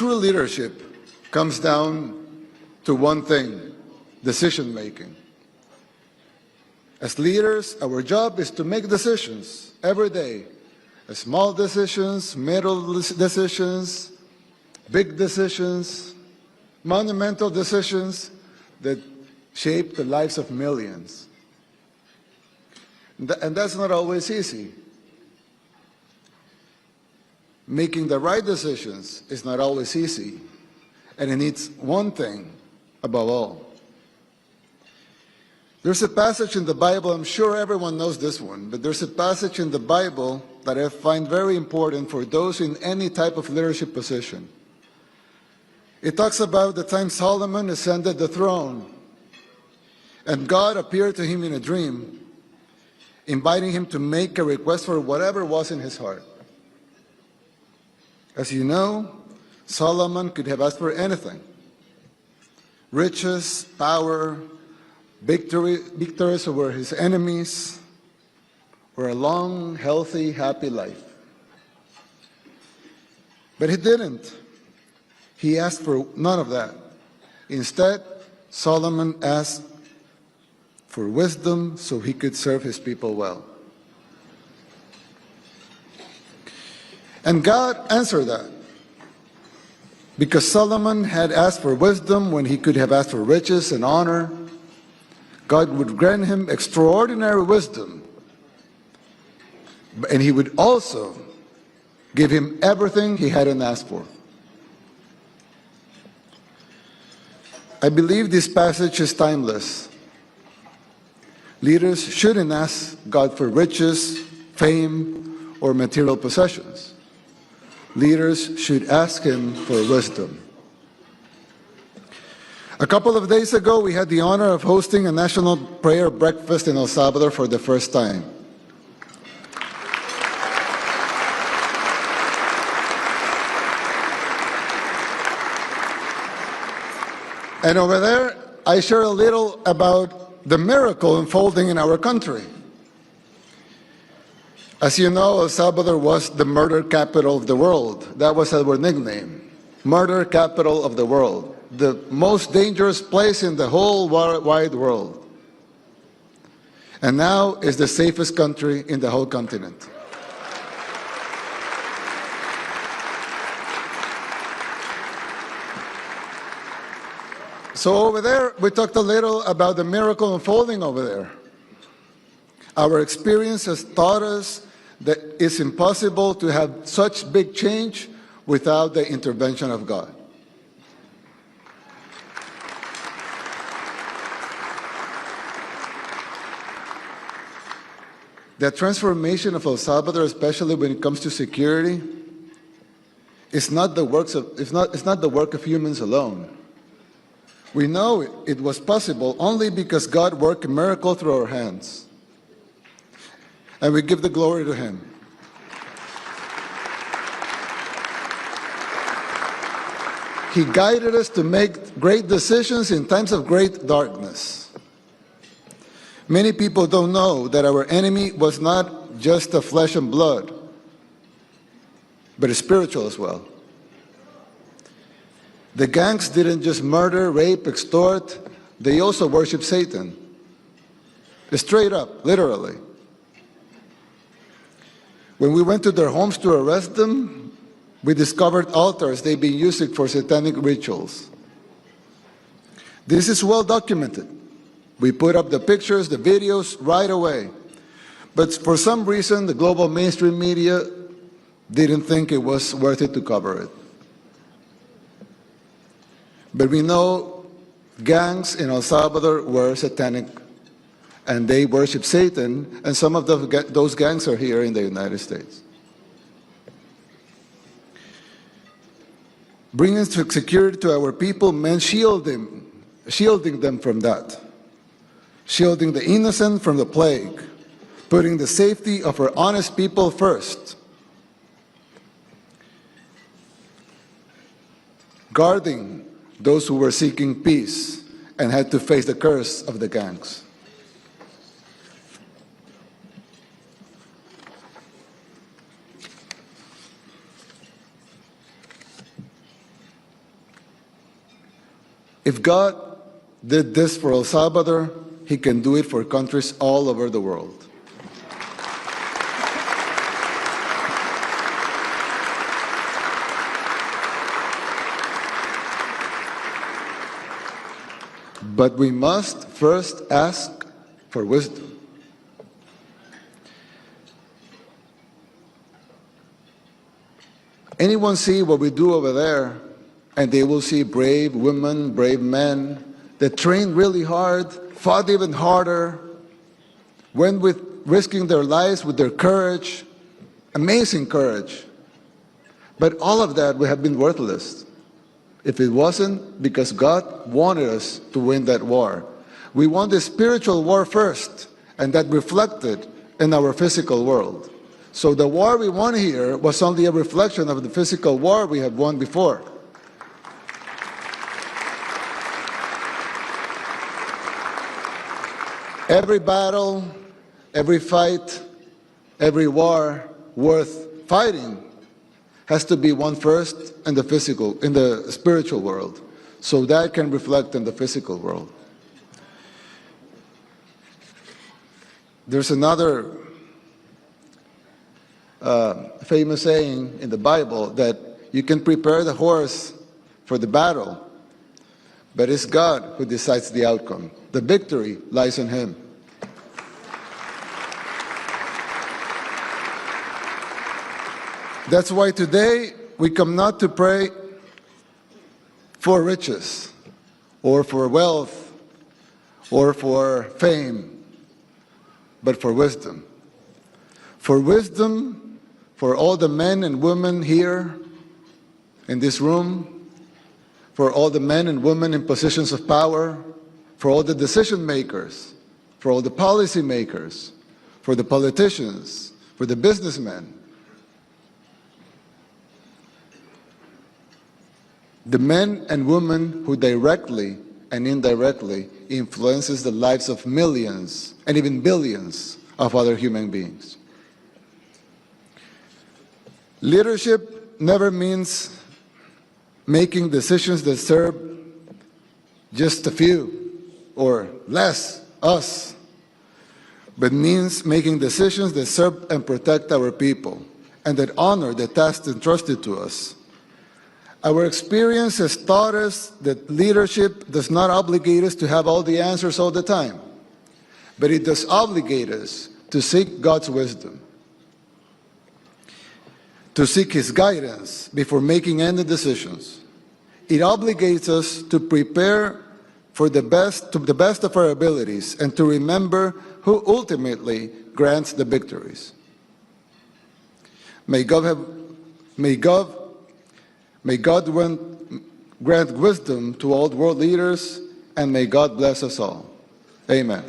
true leadership comes down to one thing: decision-making. As leaders, our job is to make decisions every day. Small decisions, middle decisions, big decisions, monumental decisions that shape the lives of millions. And that's not always easy. Making the right decisions is not always easy, and it needs one thing above all. There's a passage in the Bible, I'm sure everyone knows this one, but there's a passage in the Bible that I find very important for those in any type of leadership position. It talks about the time Solomon ascended the throne, and God appeared to him in a dream, inviting him to make a request for whatever was in his heart. As you know, Solomon could have asked for anything: riches, power, victories over his enemies, or a long, healthy, happy life. But he didn't. He asked for none of that. Instead, Solomon asked for wisdom so he could serve his people well. And God answered that. Because Solomon had asked for wisdom when he could have asked for riches and honor, God would grant him extraordinary wisdom, and he would also give him everything he hadn't asked for. I believe this passage is timeless. Leaders shouldn't ask God for riches, fame, or material possessions. Leaders should ask him for wisdom. A couple of days ago, we had the honor of hosting a national prayer breakfast in El Salvador for the first time. And over there, I share a little about the miracle unfolding in our country. As you know, El Salvador was the murder capital of the world. That was our nickname, murder capital of the world. The most dangerous place in the whole wide world. And now is the safest country in the whole continent. So over there, we talked a little about the miracle unfolding over there. Our experience has taught us that it's impossible to have such big change without the intervention of God. The transformation of El Salvador, especially when it comes to security, is not the work of humans alone. We know it was possible only because God worked a miracle through our hands. And we give the glory to him. He guided us to make great decisions in times of great darkness. Many people don't know that our enemy was not just a flesh and blood, but a spiritual as well. The gangs didn't just murder, rape, extort, they also worship Satan. Straight up, literally. When we went to their homes to arrest them, we discovered altars they've been using for satanic rituals. This is well documented. We put up the pictures, the videos right away. But for some reason, the global mainstream media didn't think it was worth it to cover it. But we know gangs in El Salvador were satanic, and they worship Satan, and some of those gangs are here in the United States. Bringing security to our people meant shielding them from that. Shielding the innocent from the plague, putting the safety of our honest people first. Guarding those who were seeking peace and had to face the curse of the gangs. If God did this for El Salvador, He can do it for countries all over the world. But we must first ask for wisdom. Anyone see what we do over there, and they will see brave women, brave men that trained really hard, fought even harder, went with risking their lives with their courage, amazing courage. But all of that would have been worthless if it wasn't because God wanted us to win that war. We won the spiritual war first, and that reflected in our physical world. So the war we won here was only a reflection of the physical war we had won before. Every battle, every fight, every war worth fighting has to be won first in the spiritual world, so that can reflect in the physical world. There's another famous saying in the Bible that you can prepare the horse for the battle, but it's God who decides the outcome. The victory lies in Him. That's why today we come not to pray for riches or for wealth or for fame, but for wisdom. For wisdom for all the men and women here in this room, for all the men and women in positions of power, for all the decision makers, for all the policy makers, for the politicians, for the businessmen, the men and women who directly and indirectly influences the lives of millions and even billions of other human beings. Leadership never means making decisions that serve just a few or less us, but means making decisions that serve and protect our people and that honor the tasks entrusted to us. Our experience has taught us that leadership does not obligate us to have all the answers all the time, but it does obligate us to seek God's wisdom, to seek His guidance before making any decisions. It obligates us to prepare for the best, to the best of our abilities, and to remember who ultimately grants the victories. May God grant wisdom to all world leaders, and may God bless us all. Amen.